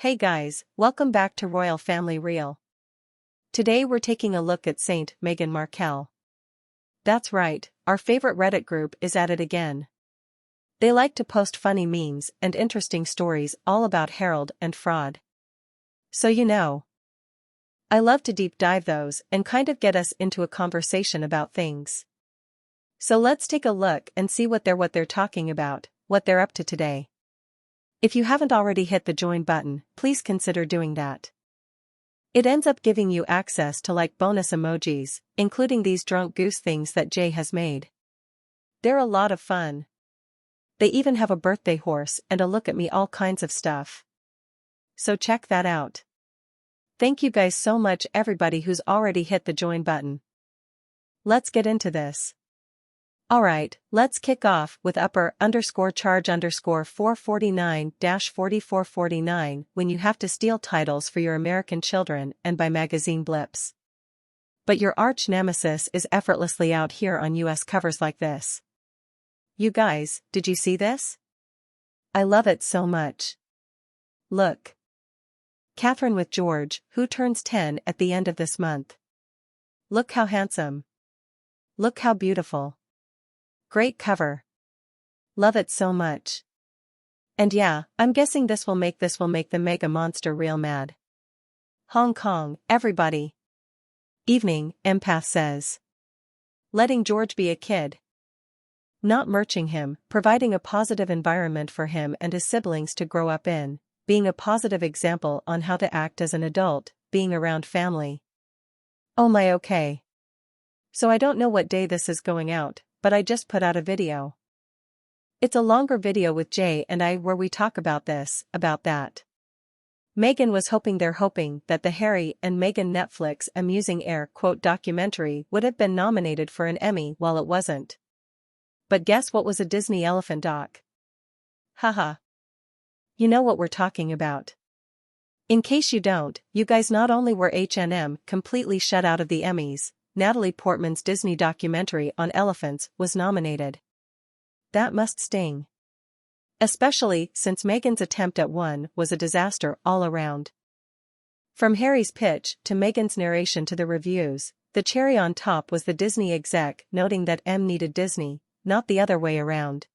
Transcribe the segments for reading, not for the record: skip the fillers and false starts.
Hey guys, welcome back to Royal Family Reel. Today we're taking a look at Saint Meghan Markle. That's right, our favorite Reddit group is at it again. They like to post funny memes and interesting stories all about Harold and fraud. So I love to deep dive those and kind of get us into a conversation about things. So let's take a look and see what they're talking about, what they're up to today. If you haven't already hit the join button, please consider doing that. It ends up giving you access to bonus emojis, including these drunk goose things that Jay has made. They're a lot of fun. They even have a birthday horse and a look at me all kinds of stuff. So check that out. Thank you guys so much everybody who's already hit the join button. Let's get into this. Alright, let's kick off with upper_charge_449-4449 when you have to steal titles for your American children and buy magazine blips. But your arch nemesis is effortlessly out here on US covers like this. You guys, did you see this? I love it so much. Look. Catherine with George, who turns 10 at the end of this month. Look how handsome. Look how beautiful. Great cover. Love it so much. And yeah, I'm guessing this will make the mega monster real mad. Hong Kong, everybody. Evening, Empath says. Letting George be a kid. Not murching him, providing a positive environment for him and his siblings to grow up in, being a positive example on how to act as an adult, being around family. Oh my okay. So I don't know what day this is going out, but I just put out a video. It's a longer video with Jay and I where we talk about this, about that. Meghan was hoping that the Harry and Meghan Netflix amusing air quote documentary would have been nominated for an Emmy while it wasn't. But guess what was a Disney elephant doc? Haha. You know what we're talking about. In case you don't, you guys, not only were H&M completely shut out of the Emmys, Natalie Portman's Disney documentary on elephants was nominated. That must sting. Especially since Meghan's attempt at one was a disaster all around. From Harry's pitch to Meghan's narration to the reviews, the cherry on top was the Disney exec noting that M needed Disney, not the other way around.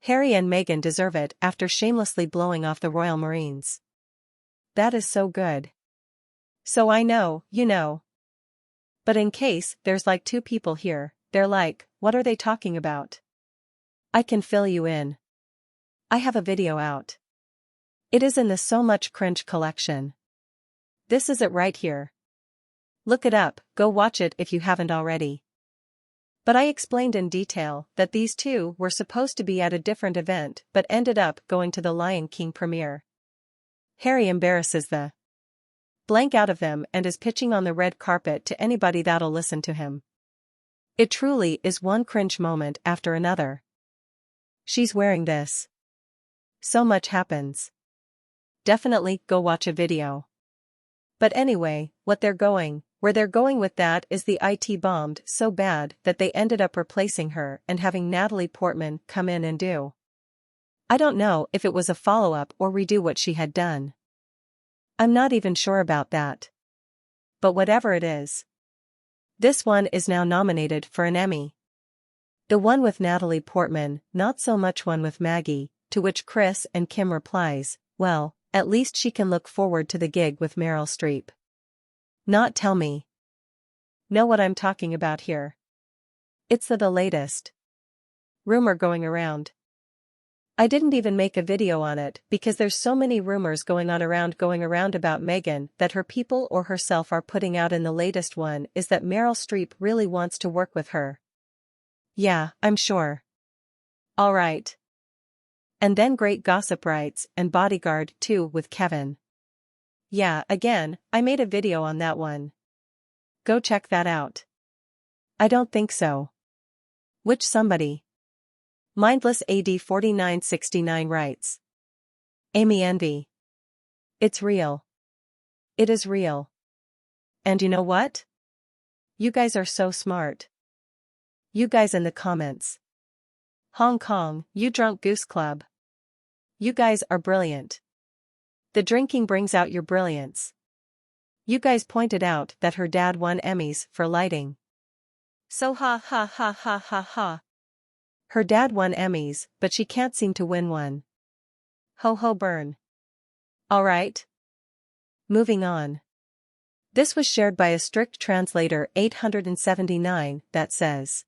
Harry and Meghan deserve it after shamelessly blowing off the Royal Marines. That is so good. So I know, you know. But in case there's two people here, they're like, what are they talking about? I can fill you in. I have a video out. It is in the So Much Cringe collection. This is it right here. Look it up, go watch it if you haven't already. But I explained in detail that these two were supposed to be at a different event but ended up going to the Lion King premiere. Harry embarrasses the blank out of them and is pitching on the red carpet to anybody that'll listen to him. It truly is one cringe moment after another. She's wearing this. So much happens. Definitely go watch a video. But anyway, where they're going with that is the IT bombed so bad that they ended up replacing her and having Natalie Portman come in and do. I don't know if it was a follow-up or redo what she had done. I'm not even sure about that. But whatever it is. This one is now nominated for an Emmy. The one with Natalie Portman, not so much one with Maggie, to which Chris and Kim replies, well, at least she can look forward to the gig with Meryl Streep. Not tell me. Know what I'm talking about here. It's the latest rumor going around. I didn't even make a video on it because there's so many rumors going around about Meghan that her people or herself are putting out, and the latest one is that Meryl Streep really wants to work with her. Yeah, I'm sure. Alright. And then Great Gossip writes, and Bodyguard too with Kevin. Yeah, again, I made a video on that one. Go check that out. I don't think so. Which somebody? Mindless AD 4969 writes. Amy Envy. It's real. It is real. And you know what? You guys are so smart. You guys in the comments. Hong Kong, you drunk goose club. You guys are brilliant. The drinking brings out your brilliance. You guys pointed out that her dad won Emmys for lighting. So ha ha ha ha ha ha. Her dad won Emmys, but she can't seem to win one. Ho ho burn. Alright. Moving on. This was shared by a strict translator 879 that says,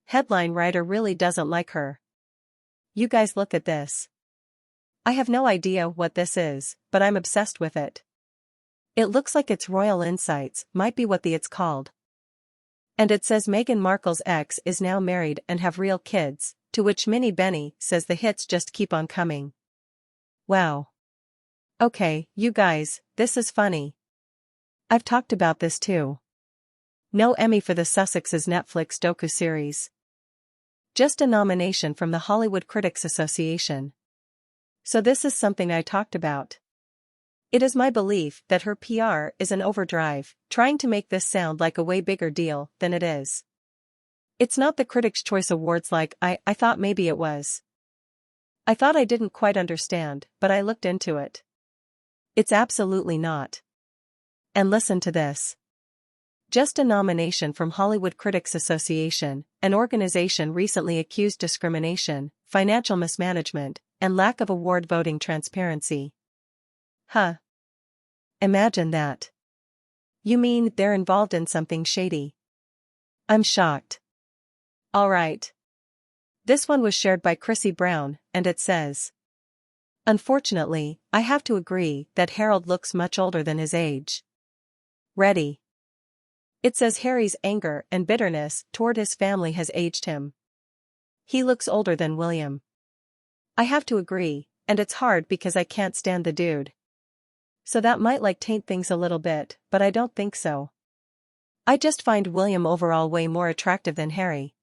headline writer really doesn't like her. You guys look at this. I have no idea what this is, but I'm obsessed with it. It looks like it's Royal Insights, might be what it's called. And it says Meghan Markle's ex is now married and have real kids, to which Minnie Benny says the hits just keep on coming. Wow. Okay, you guys, this is funny. I've talked about this too. No Emmy for the Sussexes Netflix docu-series. Just a nomination from the Hollywood Critics Association. So this is something I talked about. It is my belief that her PR is an overdrive, trying to make this sound like a way bigger deal than it is. It's not the Critics' Choice Awards like I thought maybe it was. I thought I didn't quite understand, but I looked into it. It's absolutely not. And listen to this. Just a nomination from Hollywood Critics Association, an organization recently accused discrimination, financial mismanagement, and lack of award voting transparency. Huh. Imagine that. You mean they're involved in something shady? I'm shocked. Alright. This one was shared by Chrissy Brown, and it says, unfortunately, I have to agree that Harold looks much older than his age. Ready. It says Harry's anger and bitterness toward his family has aged him. He looks older than William. I have to agree, and it's hard because I can't stand the dude. So that might taint things a little bit, but I don't think so. I just find William overall way more attractive than Harry.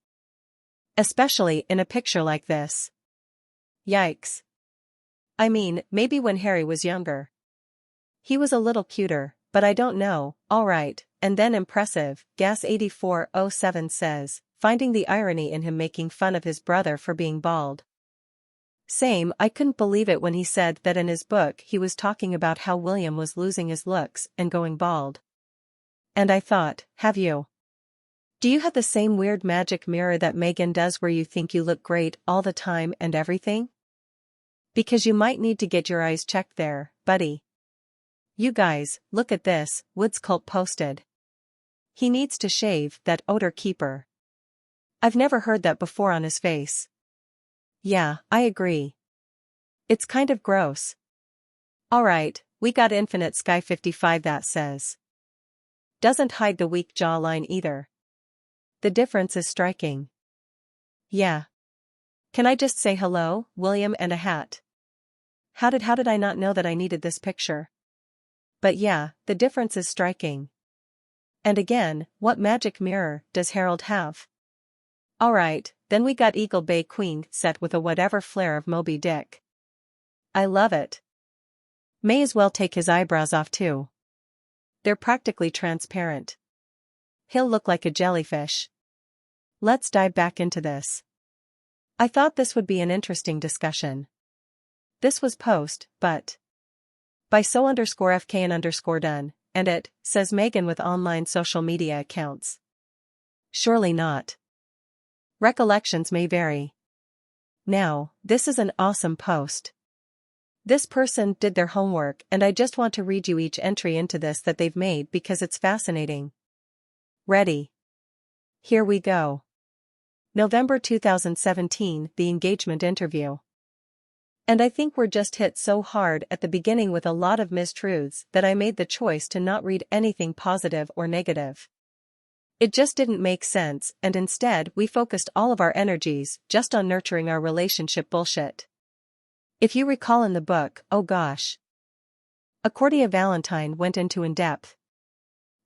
Especially in a picture like this. Yikes. I mean, maybe when Harry was younger. He was a little cuter, but I don't know. Alright, and then impressive, Gas8407 says, finding the irony in him making fun of his brother for being bald. Same, I couldn't believe it when he said that in his book he was talking about how William was losing his looks and going bald. And I thought, have you? Do you have the same weird magic mirror that Meghan does where you think you look great all the time and everything? Because you might need to get your eyes checked there, buddy. You guys, look at this, Woods Cult posted. He needs to shave that odor keeper. I've never heard that before on his face. Yeah, I agree. It's kind of gross. Alright, we got Infinite Sky 55 that says. Doesn't hide the weak jawline either. The difference is striking. Yeah. Can I just say hello, William and a hat? How did I not know that I needed this picture? But yeah, the difference is striking. And again, what magic mirror does Harold have? Alright, then we got Eagle Bay Queen set with a whatever flare of Moby Dick. I love it. May as well take his eyebrows off too. They're practically transparent. He'll look like a jellyfish. Let's dive back into this. I thought this would be an interesting discussion. This was but by so_FKN_done, and it says Meghan with online social media accounts. Surely not. Recollections may vary. Now, this is an awesome post. This person did their homework and I just want to read you each entry into this that they've made because it's fascinating. Ready? Here we go. November 2017, the engagement interview. And I think we're just hit so hard at the beginning with a lot of mistruths that I made the choice to not read anything positive or negative. It just didn't make sense, and instead we focused all of our energies just on nurturing our relationship bullshit. If you recall in the book, oh gosh. Accordia Valentine went into in-depth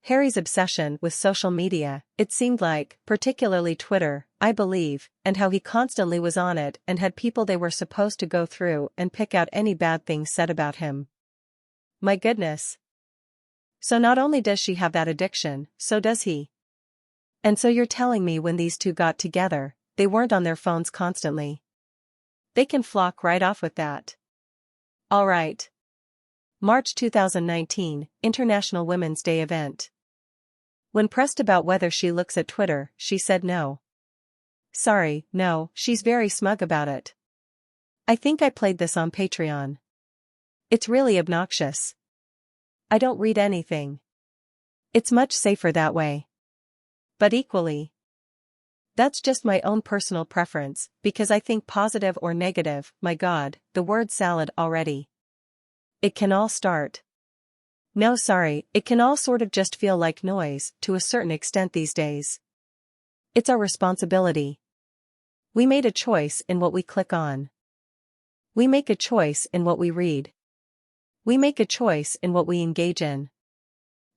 Harry's obsession with social media, it seemed like, particularly Twitter, I believe, and how he constantly was on it and had people they were supposed to go through and pick out any bad things said about him. My goodness. So not only does she have that addiction, so does he. And so you're telling me when these two got together, they weren't on their phones constantly. They can flock right off with that. Alright. March 2019, International Women's Day event. When pressed about whether she looks at Twitter, she said no. Sorry, no, she's very smug about it. I think I played this on Patreon. It's really obnoxious. I don't read anything. It's much safer that way. But equally, that's just my own personal preference, because I think positive or negative, my God, the word salad already. It can all start. No, sorry, it can all sort of just feel like noise, to a certain extent these days. It's our responsibility. We made a choice in what we click on. We make a choice in what we read. We make a choice in what we engage in.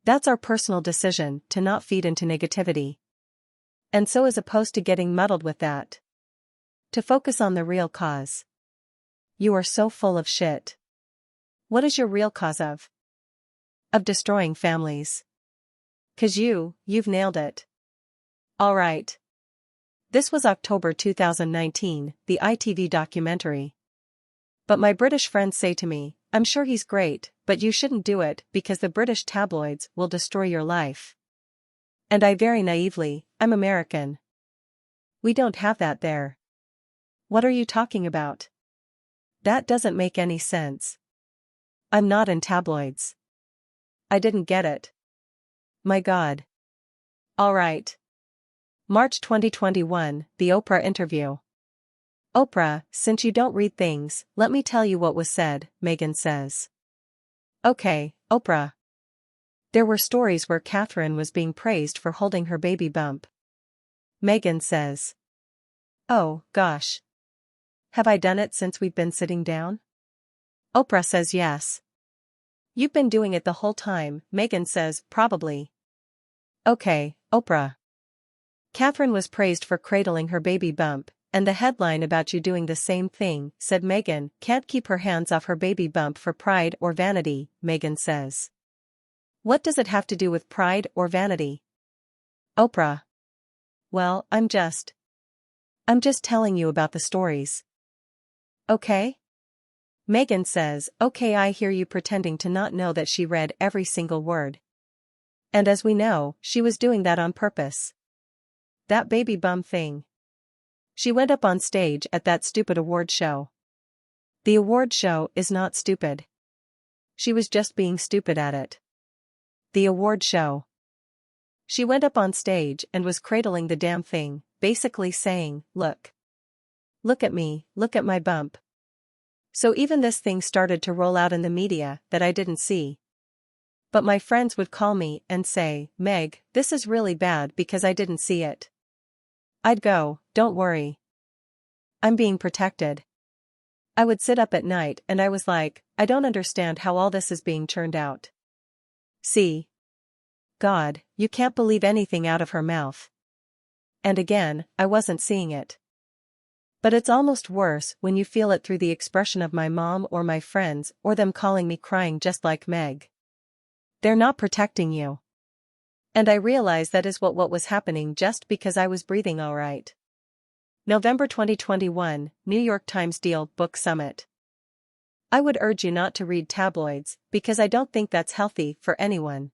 That's our personal decision to not feed into negativity. And so as opposed to getting muddled with that, to focus on the real cause. You are so full of shit. What is your real cause of? Of destroying families. 'Cause you've nailed it. Alright. This was October 2019, the ITV documentary. But my British friends say to me, I'm sure he's great, but you shouldn't do it because the British tabloids will destroy your life. And I very naively, I'm American. We don't have that there. What are you talking about? That doesn't make any sense. I'm not in tabloids. I didn't get it. My God. Alright. March 2021, the Oprah interview. Oprah, since you don't read things, let me tell you what was said, Meghan says. Okay, Oprah. There were stories where Catherine was being praised for holding her baby bump. Meghan says. Oh, gosh. Have I done it since we've been sitting down? Oprah says yes. You've been doing it the whole time, Meghan says, probably. Okay, Oprah. Catherine was praised for cradling her baby bump, and the headline about you doing the same thing, said Meghan, can't keep her hands off her baby bump for pride or vanity, Meghan says. What does it have to do with pride or vanity? Oprah. Well, I'm just telling you about the stories. Okay? Meghan says, okay, I hear you, pretending to not know that she read every single word. And as we know, she was doing that on purpose. That baby bum thing. She went up on stage at that stupid award show. The award show is not stupid. She was just being stupid at it. The award show. She went up on stage and was cradling the damn thing, basically saying, look. Look at me, look at my bump. So even this thing started to roll out in the media that I didn't see. But my friends would call me and say, Meg, this is really bad because I didn't see it. I'd go, don't worry. I'm being protected. I would sit up at night and I was like, I don't understand how all this is being churned out. See? God, you can't believe anything out of her mouth. And again, I wasn't seeing it. But it's almost worse when you feel it through the expression of my mom or my friends or them calling me crying just like Meg. They're not protecting you. And I realize that is what was happening just because I was breathing all right. November 2021, New York Times Deal Book Summit. I would urge you not to read tabloids because I don't think that's healthy for anyone.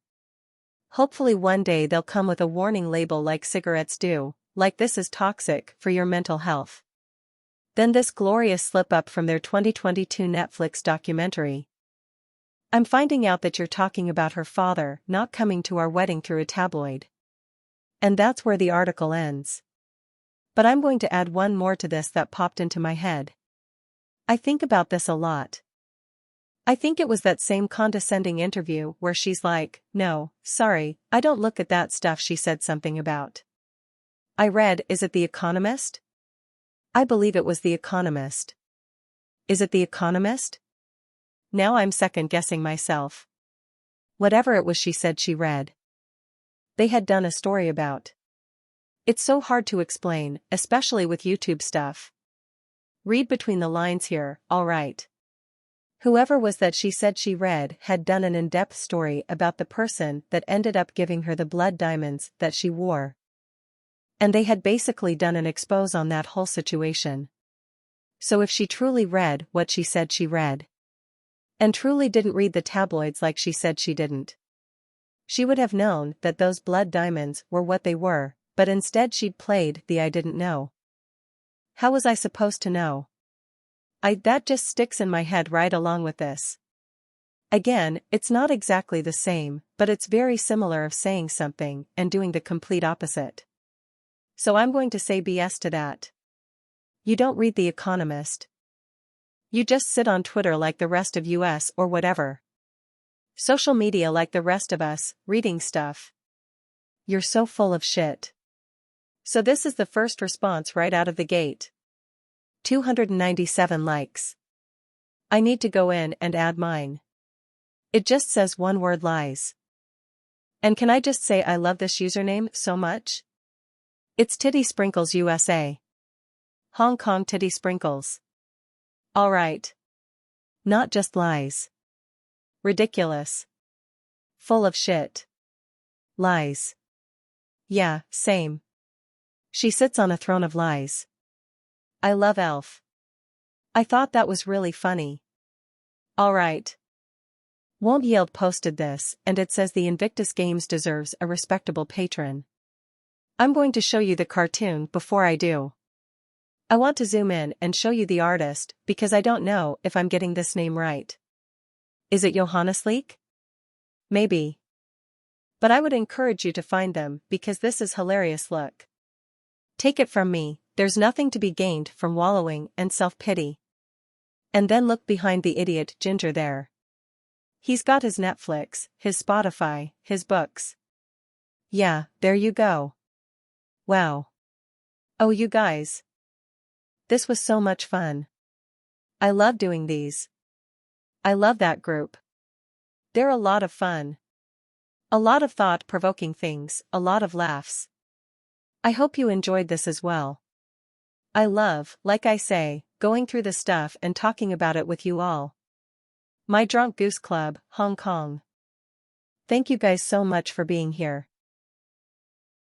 Hopefully one day they'll come with a warning label like cigarettes do, like this is toxic for your mental health. Then this glorious slip-up from their 2022 Netflix documentary. I'm finding out that you're talking about her father not coming to our wedding through a tabloid. And that's where the article ends. But I'm going to add one more to this that popped into my head. I think about this a lot. I think it was that same condescending interview where she's like, no, sorry, I don't look at that stuff she said something about. I read, is it The Economist? I believe it was The Economist. Is it The Economist? Now I'm second-guessing myself. Whatever it was she said she read. They had done a story about. It's so hard to explain, especially with YouTube stuff. Read between the lines here, alright. Whoever was that she said she read had done an in-depth story about the person that ended up giving her the blood diamonds that she wore. And they had basically done an expose on that whole situation. So if she truly read what she said she read, And truly didn't read the tabloids like she said she didn't. She would have known that those blood diamonds were what they were, but instead she'd played the I didn't know. How was I supposed to know? That just sticks in my head right along with this. Again, it's not exactly the same, but it's very similar of saying something and doing the complete opposite. So I'm going to say BS to that. You don't read The Economist. You just sit on Twitter like the rest of us or whatever. Social media like the rest of us, reading stuff. You're so full of shit. So this is the first response right out of the gate. 297 likes. I need to go in and add mine. It just says one word lies. And can I just say I love this username so much? It's Titty Sprinkles USA. Hong Kong Titty Sprinkles. Alright. Not just lies. Ridiculous. Full of shit. Lies. Yeah, same. She sits on a throne of lies. I love Elf. I thought that was really funny. Alright. Won't Yield posted this, and it says the Invictus Games deserves a respectable patron. I'm going to show you the cartoon before I do. I want to zoom in and show you the artist, because I don't know if I'm getting this name right. Is it Johannes Leek? Maybe. But I would encourage you to find them because this is hilarious. Look. Take it from me, there's nothing to be gained from wallowing and self-pity. And then look behind the idiot Ginger there. He's got his Netflix, his Spotify, his books. Yeah, there you go. Wow. Oh, you guys. This was so much fun. I love doing these. I love that group. They're a lot of fun. A lot of thought-provoking things, a lot of laughs. I hope you enjoyed this as well. I love, like I say, going through the stuff and talking about it with you all. My Drunk Goose Club, Hong Kong. Thank you guys so much for being here.